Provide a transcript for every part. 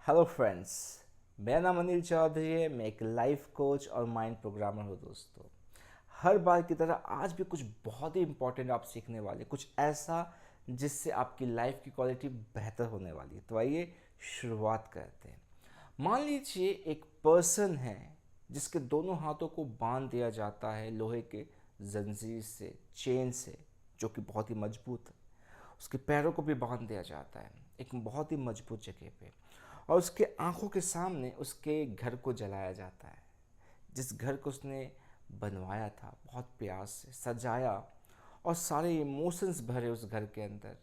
Hello friends. मेरा नाम अनिल चौधरी है। मैं एक लाइफ कोच और माइंड प्रोग्रामर हूँ दोस्तों। हर बार की तरह आज भी कुछ बहुत ही इंपॉर्टेंट आप सीखने वाले, कुछ ऐसा जिससे आपकी लाइफ की क्वालिटी बेहतर होने वाली है। तो आइए शुरुआत करते हैं। मान लीजिए एक पर्सन है जिसके दोनों हाथों को बांध दिया जाता है लोहे के जंजीर से, चेन से, जो कि बहुत ही मजबूत है। उसके पैरों को भी बांध दिया जाता है एक बहुत ही मजबूत जगह पे, और उसके आंखों के सामने उसके घर को जलाया जाता है, जिस घर को उसने बनवाया था, बहुत प्यार से सजाया और सारे इमोशंस भरे उस घर के अंदर।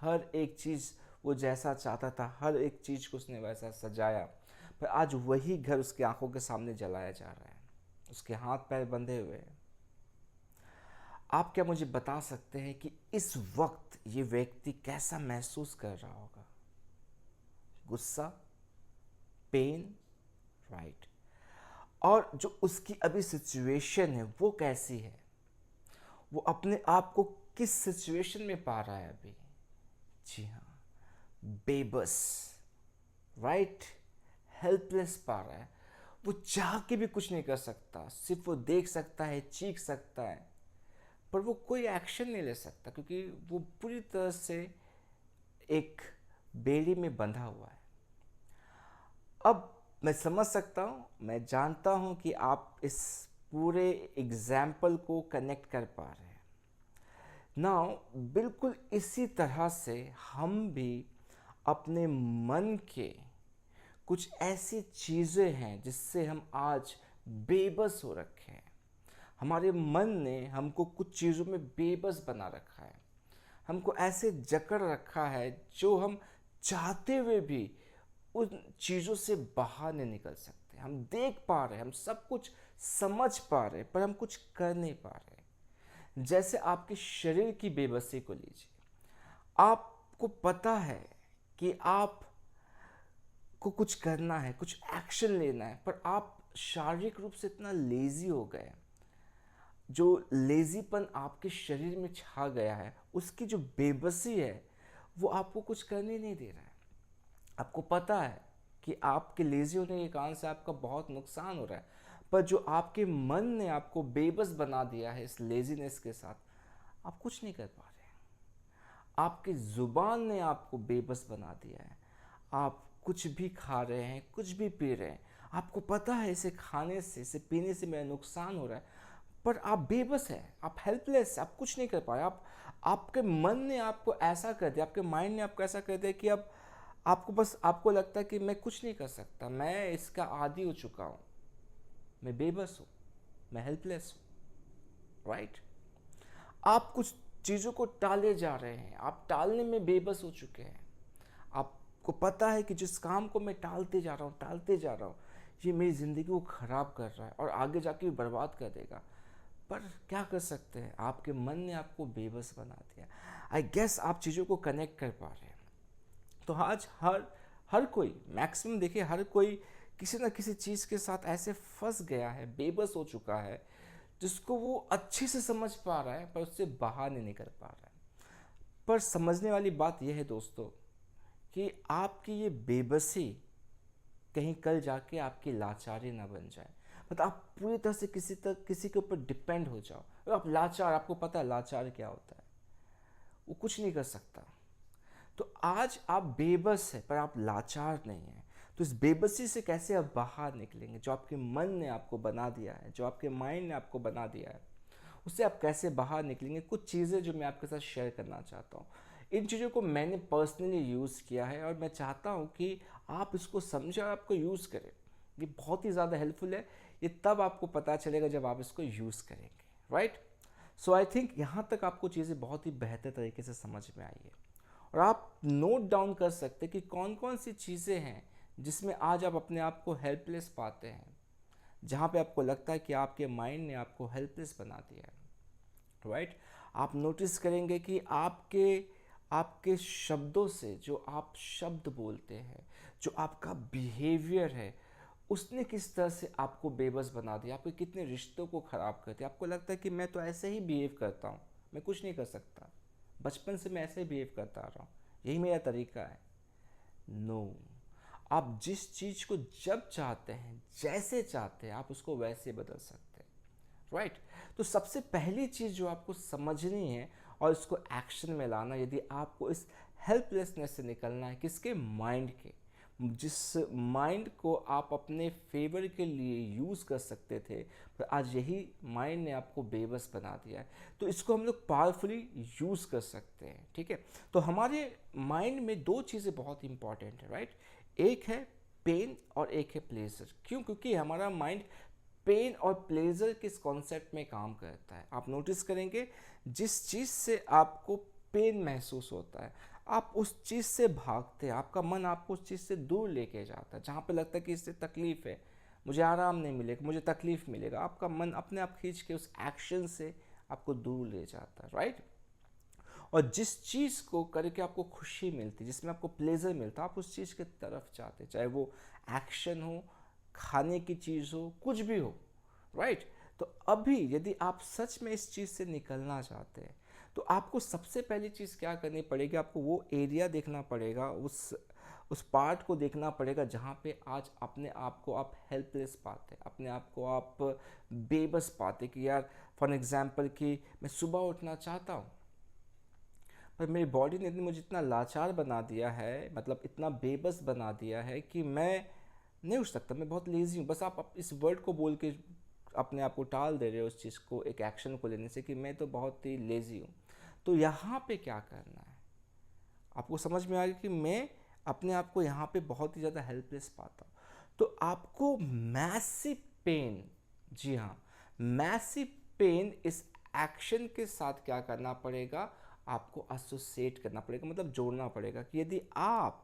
हर एक चीज़ वो जैसा चाहता था, हर एक चीज़ को उसने वैसा सजाया, पर आज वही घर उसकी आंखों के सामने जलाया जा रहा है, उसके हाथ पैर बंधे हुए हैं। आप क्या मुझे बता सकते हैं कि इस वक्त ये व्यक्ति कैसा महसूस कर रहा होगा? गुस्सा, पेन, राइट। और जो उसकी अभी सिचुएशन है वो कैसी है? वो अपने आप को किस सिचुएशन में पा रहा है अभी? जी हाँ, बेबस, राइट। हेल्पलेस पा रहा है। वो चाह के भी कुछ नहीं कर सकता, सिर्फ वो देख सकता है, चीख सकता है, पर वो कोई एक्शन नहीं ले सकता क्योंकि वो पूरी तरह से एक बेड़ी में बंधा हुआ है। अब मैं समझ सकता हूँ, मैं जानता हूँ कि आप इस पूरे एग्जाम्पल को कनेक्ट कर पा रहे हैं। नाउ बिल्कुल इसी तरह से हम भी अपने मन के कुछ ऐसी चीज़ें हैं जिससे हम आज बेबस हो रखे हैं। हमारे मन ने हमको कुछ चीज़ों में बेबस बना रखा है, हमको ऐसे जकड़ रखा है जो हम चाहते हुए भी उन चीज़ों से बाहर नहीं निकल सकते। हम देख पा रहे हैं, हम सब कुछ समझ पा रहे हैं, पर हम कुछ कर नहीं पा रहे। जैसे आपके शरीर की बेबसी को लीजिए। आपको पता है कि आप को कुछ करना है, कुछ एक्शन लेना है, पर आप शारीरिक रूप से इतना लेजी हो गए, जो लेजीपन आपके शरीर में छा गया है, उसकी जो बेबसी है वो आपको कुछ करने नहीं दे रहा है। आपको पता है कि आपके लेजी होने के कारण से आपका बहुत नुकसान हो रहा है, पर जो आपके मन ने आपको बेबस बना दिया है इस लेजीनेस के साथ, आप कुछ नहीं कर पा रहे हैं। आपकी ज़ुबान ने आपको बेबस बना दिया है। आप कुछ भी खा रहे हैं, कुछ भी पी रहे हैं, आपको पता है इसे खाने से, इसे पीने से मेरा नुकसान हो रहा है, पर आप बेबस हैं, आप हेल्पलेस, आप कुछ नहीं कर पा रहे। आप आपके मन ने आपको ऐसा कर दिया, आपके माइंड ने आपको ऐसा कर दिया कि अब आपको बस आपको लगता है कि मैं कुछ नहीं कर सकता, मैं इसका आदी हो चुका हूँ, मैं बेबस हूँ, मैं हेल्पलेस हूँ, राइट। आप कुछ चीज़ों को टाले जा रहे हैं, आप टालने में बेबस हो चुके हैं। आपको पता है कि जिस काम को मैं टालते जा रहा हूँ, टालते जा रहा हूँ, ये मेरी ज़िंदगी को ख़राब कर रहा है और आगे जाके भी बर्बाद कर देगा, पर क्या कर सकते हैं? आपके मन ने आपको बेबस बना दिया। आई गेस आप चीज़ों को कनेक्ट कर पा रहे हैं। तो आज हर हर कोई, मैक्सिमम देखिए, हर कोई किसी ना किसी चीज़ के साथ ऐसे फंस गया है, बेबस हो चुका है, जिसको वो अच्छे से समझ पा रहा है पर उससे बाहर नहीं निकल पा रहा है। पर समझने वाली बात यह है दोस्तों कि आपकी ये बेबसी कहीं कल जाके आपकी लाचारी ना बन जाए। मतलब आप पूरी तरह से किसी के ऊपर डिपेंड हो जाओ और आप लाचार, आपको पता है लाचार क्या होता है, वो कुछ नहीं कर सकता। तो आज आप बेबस है पर आप लाचार नहीं हैं। तो इस बेबसी से कैसे आप बाहर निकलेंगे? जो आपके मन ने आपको बना दिया है, जो आपके माइंड ने आपको बना दिया है, उससे आप कैसे बाहर निकलेंगे? कुछ चीज़ें जो मैं आपके साथ शेयर करना चाहता हूँ। इन चीज़ों को मैंने पर्सनली यूज़ किया है और मैं चाहता हूँ कि आप इसको समझें और आपको यूज़ करें। ये बहुत ही ज़्यादा हेल्पफुल है। ये तब आपको पता चलेगा जब आप इसको यूज़ करेंगे, राइट। सो आई थिंक यहाँ तक आपको चीज़ें बहुत ही बेहतर तरीके से समझ में आई है, और आप नोट डाउन कर सकते कि कौन कौन सी चीज़ें हैं जिसमें आज आप अपने आप को हेल्पलेस पाते हैं, जहाँ पे आपको लगता है कि आपके माइंड ने आपको हेल्पलेस बना दिया है, राइट। आप नोटिस करेंगे कि आपके आपके शब्दों से, जो आप शब्द बोलते हैं, जो आपका बिहेवियर है, उसने किस तरह से आपको बेबस बना दिया, आपके कितने रिश्तों को ख़राब कर दिया। आपको लगता है कि मैं तो ऐसे ही बिहेव करता हूँ, मैं कुछ नहीं कर सकता, बचपन से मैं ऐसे ही बिहेव करता आ रहा हूँ, यही मेरा तरीका है। नो, आप जिस चीज़ को जब चाहते हैं, जैसे चाहते हैं, आप उसको वैसे बदल सकते हैं, राइट। तो सबसे पहली चीज़ जो आपको समझनी है और इसको एक्शन में लाना, यदि आपको इस हेल्पलेसनेस से निकलना है, किसके, माइंड के, जिस माइंड को आप अपने फेवर के लिए यूज़ कर सकते थे, पर आज यही माइंड ने आपको बेबस बना दिया है। तो इसको हम लोग पावरफुली यूज़ कर सकते हैं, ठीक है। तो हमारे माइंड में दो चीज़ें बहुत इंपॉर्टेंट है, राइट। एक है पेन और एक है प्लेजर। क्यों? क्योंकि हमारा माइंड पेन और प्लेजर किस कॉन्सेप्ट में काम करता है। आप नोटिस करेंगे, जिस चीज़ से आपको पेन महसूस होता है, आप उस चीज़ से भागते हैं, आपका मन आपको उस चीज़ से दूर लेके जाता है। जहाँ पे लगता है कि इससे तकलीफ़ है, मुझे आराम नहीं मिलेगा, मुझे तकलीफ़ मिलेगा, आपका मन अपने आप खींच के उस एक्शन से आपको दूर ले जाता है, राइट। और जिस चीज़ को करके आपको खुशी मिलती, जिसमें आपको प्लेजर मिलता, आप उस चीज़ की तरफ जाते, चाहे वो एक्शन हो, खाने की चीज़ हो, कुछ भी हो, राइट। तो अभी यदि आप सच में इस चीज़ से निकलना चाहते हैं, तो आपको सबसे पहली चीज़ क्या करनी पड़ेगी, आपको वो एरिया देखना पड़ेगा, उस पार्ट को देखना पड़ेगा जहाँ पे आज अपने आप को आप हेल्पलेस पाते, अपने आप को आप बेबस पाते कि यार, फॉर एग्जांपल कि मैं सुबह उठना चाहता हूँ, पर मेरी बॉडी ने मुझे इतना लाचार बना दिया है, मतलब इतना बेबस बना दिया है कि मैं नहीं उठ सकता, मैं बहुत लेज़ी हूँ। बस आप इस वर्ड को बोल के अपने आप को टाल दे रहे हो, उस चीज़ को, एक एक्शन को लेने से, कि मैं तो बहुत ही लेज़ी हूँ। तो यहाँ पे क्या करना है, आपको समझ में आ गया कि मैं अपने आप को यहाँ पे बहुत ही ज़्यादा हेल्पलेस पाता हूँ। तो आपको मैसिव पेन, जी हाँ, मैसिव पेन इस एक्शन के साथ क्या करना पड़ेगा, आपको एसोसिएट करना पड़ेगा, मतलब जोड़ना पड़ेगा कि यदि आप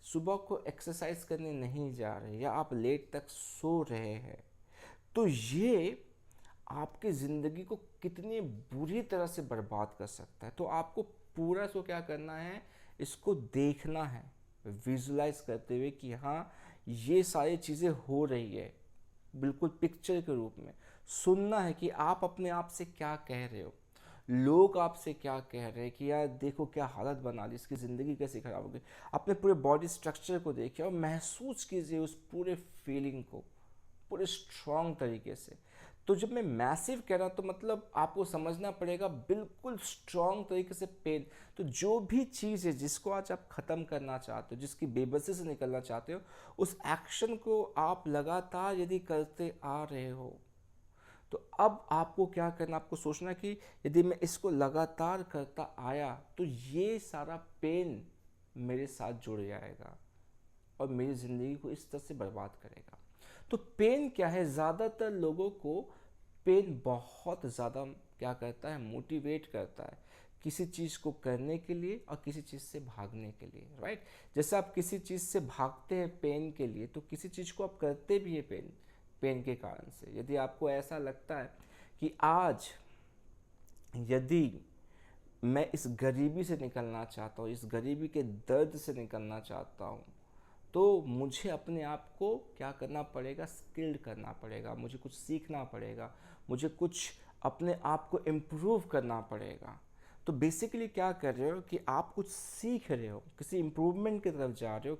सुबह को एक्सरसाइज करने नहीं जा रहे या आप लेट तक सो रहे हैं, तो ये आपकी ज़िंदगी को कितनी बुरी तरह से बर्बाद कर सकता है। तो आपको पूरा इसको क्या करना है, इसको देखना है, विजुलाइज करते हुए कि हाँ, ये सारी चीज़ें हो रही है, बिल्कुल पिक्चर के रूप में। सुनना है कि आप अपने आप से क्या कह रहे हो, लोग आपसे क्या कह रहे हैं कि यार देखो क्या हालत बना दी, इसकी ज़िंदगी कैसे ख़राब हो गई। अपने पूरे बॉडी स्ट्रक्चर को देखिए और महसूस कीजिए उस पूरे फीलिंग को पूरे स्ट्रॉन्ग तरीके से। तो जब मैं मैसिव कह रहा हूँ, तो मतलब आपको समझना पड़ेगा बिल्कुल स्ट्रॉन्ग तरीके से पेन। तो जो भी चीज़ है जिसको आज आप ख़त्म करना चाहते हो, जिसकी बेबसी से निकलना चाहते हो, उस एक्शन को आप लगातार यदि करते आ रहे हो, तो अब आपको क्या करना, आपको सोचना कि यदि मैं इसको लगातार करता आया, तो ये सारा पेन मेरे साथ जुड़ जाएगा और मेरी ज़िंदगी को इस तरह से बर्बाद करेगा। तो पेन क्या है, ज़्यादातर लोगों को पेन बहुत ज़्यादा क्या करता है, मोटिवेट करता है किसी चीज़ को करने के लिए और किसी चीज़ से भागने के लिए, राइट। जैसे आप किसी चीज़ से भागते हैं पेन के लिए, तो किसी चीज़ को आप करते भी है पेन पेन के कारण से। यदि आपको ऐसा लगता है कि आज यदि मैं इस गरीबी से निकलना चाहता हूँ, इस गरीबी के दर्द से निकलना चाहता हूँ, तो मुझे अपने आप को क्या करना पड़ेगा, स्किल्ड करना पड़ेगा, मुझे कुछ सीखना पड़ेगा, मुझे कुछ अपने आप को इम्प्रूव करना पड़ेगा। तो बेसिकली क्या कर रहे हो कि आप कुछ सीख रहे हो, किसी इम्प्रूवमेंट की तरफ जा रहे हो।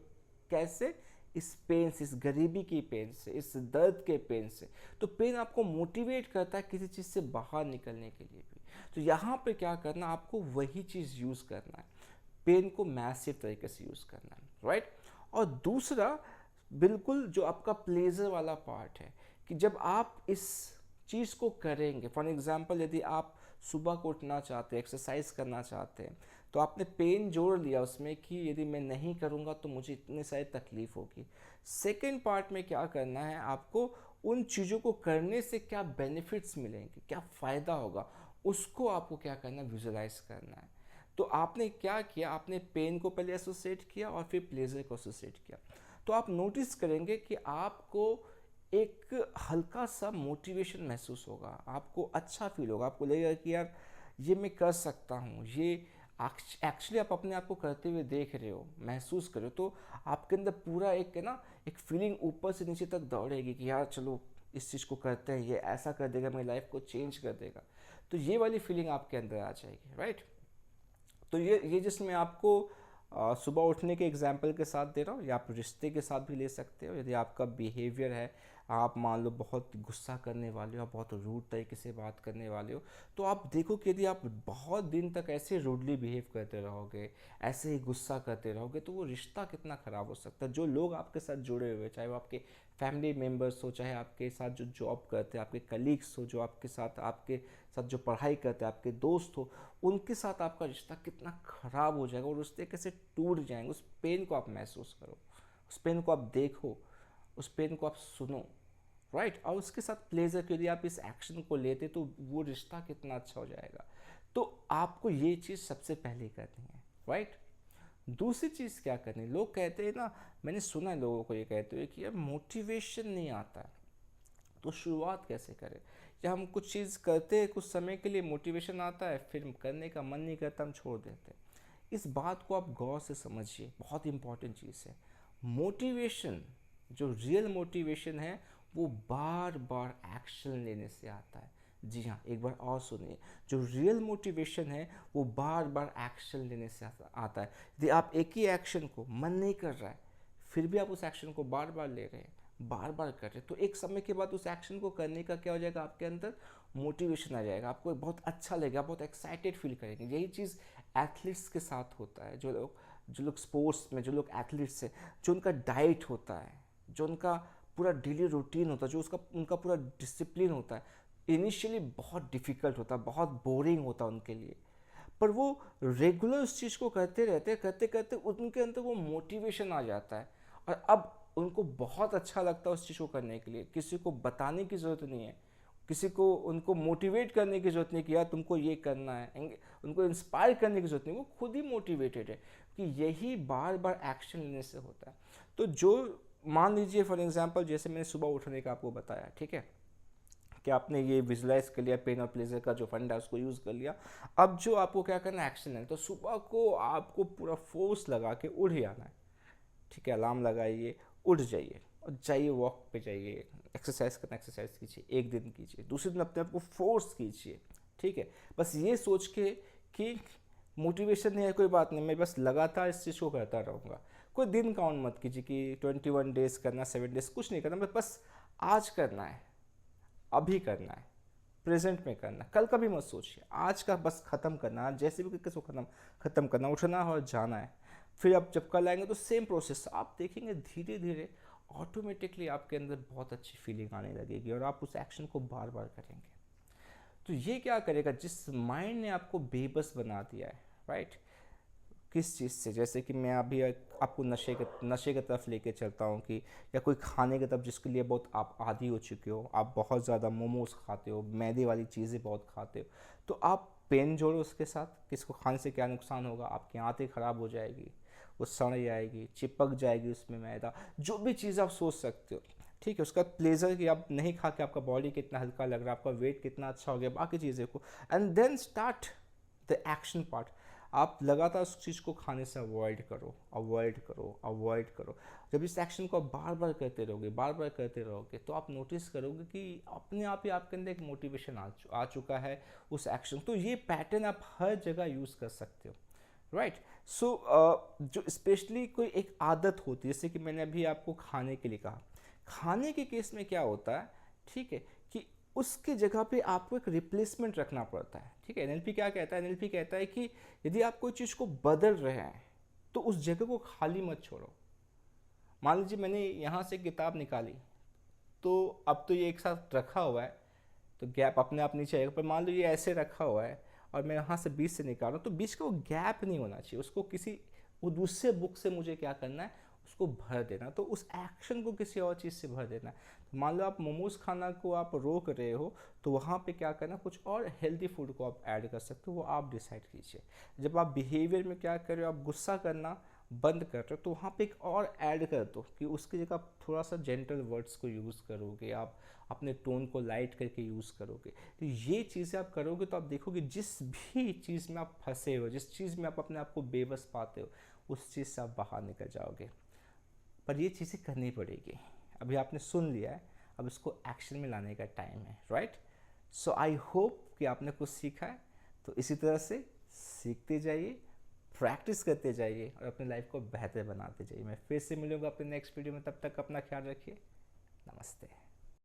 कैसे? इस पेन से, इस गरीबी की पेन से, इस दर्द के पेन से। तो पेन आपको मोटिवेट करता है किसी चीज़ से बाहर निकलने के लिए भी। तो यहाँ पे क्या करना, आपको वही चीज़ यूज़ करना है, पेन को मैसिव तरीके से यूज़ करना है, राइट। और दूसरा, बिल्कुल जो आपका प्लेजर वाला पार्ट है, कि जब आप इस चीज़ को करेंगे, फॉर एग्जांपल यदि आप सुबह को उठना चाहते हैं, एक्सरसाइज करना चाहते हैं, तो आपने पेन जोड़ लिया उसमें कि यदि मैं नहीं करूँगा तो मुझे इतनी सारी तकलीफ होगी। सेकेंड पार्ट में क्या करना है, आपको उन चीज़ों को करने से क्या बेनिफिट्स मिलेंगे, क्या फ़ायदा होगा, उसको आपको क्या करना है, विजुलाइज करना है। तो आपने क्या किया, आपने पेन को पहले एसोसिएट किया और फिर प्लेजर को एसोसिएट किया। तो आप नोटिस करेंगे कि आपको एक हल्का सा मोटिवेशन महसूस होगा, आपको अच्छा फील होगा, आपको लगेगा कि यार ये मैं कर सकता हूँ, ये एक्चुअली आप अपने आप को करते हुए देख रहे हो, महसूस कर रहे हो। तो आपके अंदर पूरा एक है ना, एक फीलिंग ऊपर से नीचे तक दौड़ेगी कि यार चलो इस चीज़ को करते हैं, ये ऐसा कर देगा, मेरी लाइफ को चेंज कर देगा। तो ये वाली फीलिंग आपके अंदर आ जाएगी, राइट। तो ये जिसमें आपको सुबह उठने के एग्जाम्पल के साथ दे रहा हूँ, या आप रिश्ते के साथ भी ले सकते हो। यदि आपका बिहेवियर है, आप मान लो बहुत गुस्सा करने वाले हो, आप बहुत रूड तरीके से बात करने वाले हो, तो आप देखो कि यदि आप बहुत दिन तक ऐसे रूडली बिहेव करते रहोगे, ऐसे ही गुस्सा करते रहोगे, तो वो रिश्ता कितना ख़राब हो सकता है। जो लोग आपके साथ जुड़े हुए, चाहे वो आपके फैमिली मेम्बर्स हो, चाहे आपके साथ जो जॉब करते हैं, आपके कलीग्स हो, जो आपके साथ जो पढ़ाई करते हैं, आपके दोस्त हो, उनके साथ आपका रिश्ता कितना ख़राब हो जाएगा और रिश्ते कैसे टूट जाएंगे। उस पेन को आप महसूस करो, उस पेन को आप देखो, उस पेन को आप सुनो, राइट। और उसके साथ प्लेजर के लिए आप इस एक्शन को लेते तो वो रिश्ता कितना अच्छा हो जाएगा। तो आपको ये चीज़ सबसे पहले करनी है, राइट। दूसरी चीज़ क्या करनी है, लोग कहते हैं ना, मैंने सुना है लोगों को ये कहते हुए कि यार मोटिवेशन नहीं आता है, तो शुरुआत कैसे करें। या हम कुछ चीज़ करते हैं, कुछ समय के लिए मोटिवेशन आता है, फिर करने का मन नहीं करता, हम छोड़ देते हैं। इस बात को आप गौर से समझिए, बहुत इंपॉर्टेंट चीज़ है। मोटिवेशन, जो रियल मोटिवेशन है, वो बार बार एक्शन लेने से आता है। जी हाँ, एक बार और सुनिए, जो रियल मोटिवेशन है वो बार बार एक्शन लेने से आता है। यदि आप एक ही एक्शन को मन नहीं कर रहा है, फिर भी आप उस एक्शन को बार बार ले रहे हैं, बार बार कर रहे हैं, तो एक समय के बाद उस एक्शन को करने का क्या हो जाएगा, आपके अंदर मोटिवेशन आ जाएगा, आपको बहुत अच्छा लगेगा, बहुत एक्साइटेड फील करेंगे। यही चीज़ एथलीट्स के साथ होता है। जो लोग स्पोर्ट्स में, जो लोग एथलीट्स हैं, जो उनका डाइट होता है, जो उनका पूरा डेली रूटीन होता है, जो उनका पूरा डिसिप्लिन होता है, इनिशियली बहुत डिफ़िकल्ट होता है, बहुत बोरिंग होता है उनके लिए, पर वो रेगुलर उस चीज़ को करते रहते, करते करते उनके अंदर वो मोटिवेशन आ जाता है, और अब उनको बहुत अच्छा लगता है उस चीज़ को करने के लिए। किसी को बताने की ज़रूरत नहीं है, किसी को उनको मोटिवेट करने की ज़रूरत नहीं कि यार तुमको ये करना है, उनको इंस्पायर करने की ज़रूरत नहीं, वो खुद ही मोटिवेटेड है, कि यही बार बार एक्शन लेने से होता है। तो जो मान लीजिए फॉर एग्जांपल, जैसे मैंने सुबह उठने का आपको बताया, ठीक है, कि आपने ये विजुलाइज कर लिया, पेन और प्लेजर का जो फंड है उसको यूज़ कर लिया। अब जो आपको क्या करना है, एक्शन है। तो सुबह को आपको पूरा फोर्स लगा के उठ ही आना है, ठीक है। अलार्म लगाइए, उठ जाइए और जाइए, वॉक पे जाइए, एक्सरसाइज करना, एक्सरसाइज कीजिए, एक दिन कीजिए, दूसरे दिन अपने आप को फोर्स कीजिए, ठीक है। बस ये सोच के कि मोटिवेशन नहीं है, कोई बात नहीं, मैं बस लगातार इस चीज़ को करता रहूँगा। कोई दिन काउंट मत कीजिए कि 21 डेज करना, 7 डेज, कुछ नहीं करना, बस आज करना है, अभी करना है, प्रेजेंट में करना। कल का भी मत सोचिए, आज का बस ख़त्म करना है, जैसे भी किसी को ख़त्म करना, उठना है और जाना है। फिर आप जब कल आएंगे तो सेम प्रोसेस आप देखेंगे, धीरे धीरे ऑटोमेटिकली आपके अंदर बहुत अच्छी फीलिंग आने लगेगी और आप उस एक्शन को बार बार करेंगे। तो ये क्या करेगा, जिस माइंड ने आपको बेबस बना दिया है, राइट, किस चीज़ से, जैसे कि मैं अभी आपको नशे की तरफ लेके चलता हूँ, कि या कोई खाने की तरफ जिसके लिए बहुत आप आदी हो चुके हो, आप बहुत ज़्यादा मोमोज खाते हो, मैदे वाली चीज़ें बहुत खाते हो, तो आप पेन जोड़ो उसके साथ, किसको खाने से क्या नुकसान होगा, आपकी आंतें ख़राब हो जाएगी, वो सड़ जाएगी, चिपक जाएगी उसमें मैदा, जो भी चीज़ आप सोच सकते हो, ठीक है। उसका प्लेजर कि आप नहीं खा के आपका बॉडी कितना हल्का लग रहा है, आपका वेट कितना अच्छा हो गया, बाकी चीज़ें को, and then start the action part. आप लगातार उस चीज़ को खाने से अवॉइड करो, अवॉइड करो, अवॉइड करो। जब इस एक्शन को आप बार बार करते रहोगे, बार बार करते रहोगे, तो आप नोटिस करोगे कि अपने आप ही आपके अंदर एक मोटिवेशन आ चुका है उस एक्शन। तो ये पैटर्न आप हर जगह यूज़ कर सकते हो, राइट। सो जो स्पेशली कोई एक आदत होती है, जैसे कि मैंने अभी आपको खाने के लिए कहा, खाने के केस में क्या होता है, ठीक है, कि उसकी जगह पे आपको एक रिप्लेसमेंट रखना पड़ता है, ठीक है। एनएलपी क्या कहता है, एनएलपी कहता है कि यदि आप कोई चीज़ को बदल रहे हैं तो उस जगह को खाली मत छोड़ो। मान लीजिए मैंने यहाँ से किताब निकाली, तो अब तो ये एक साथ रखा हुआ है, तो गैप अपने आप नीचे आएगा, पर मान लो ये ऐसे रखा हुआ है और मैं यहाँ से बीच से निकाल रहा हूँ, तो बीच का वो गैप नहीं होना चाहिए, उसको किसी वो दूसरे बुक से मुझे क्या करना है, उसको भर देना, तो उस एक्शन को किसी और चीज़ से भर देना है। तो मान लो आप मोमोज खाना को आप रोक रहे हो, तो वहाँ पे क्या करना, कुछ और हेल्दी फूड को आप ऐड कर सकते हो, वो आप डिसाइड कीजिए। जब आप बिहेवियर में क्या कर रहे हो, आप गुस्सा करना बंद कर रहे हो, तो वहाँ पे एक और ऐड कर दो, कि उसकी जगह आप थोड़ा सा जेंटल वर्ड्स को यूज़ करोगे, आप अपने टोन को लाइट करके यूज़ करोगे। तो ये चीज़ें आप करोगे तो आप देखोगे जिस भी चीज़ में आप फंसे हो, जिस चीज़ में आप अपने आप को बेबस पाते हो, उस चीज़ से आप बाहर निकल जाओगे। पर ये चीज़ें करनी पड़ेगी। अभी आपने सुन लिया है, अब इसको एक्शन में लाने का टाइम है, राइट। सो आई होप कि आपने कुछ सीखा है। तो इसी तरह से सीखते जाइए, प्रैक्टिस करते जाइए और अपनी लाइफ को बेहतर बनाते जाइए। मैं फिर से मिलूंगा अपने नेक्स्ट वीडियो में, तब तक अपना ख्याल रखिए। नमस्ते।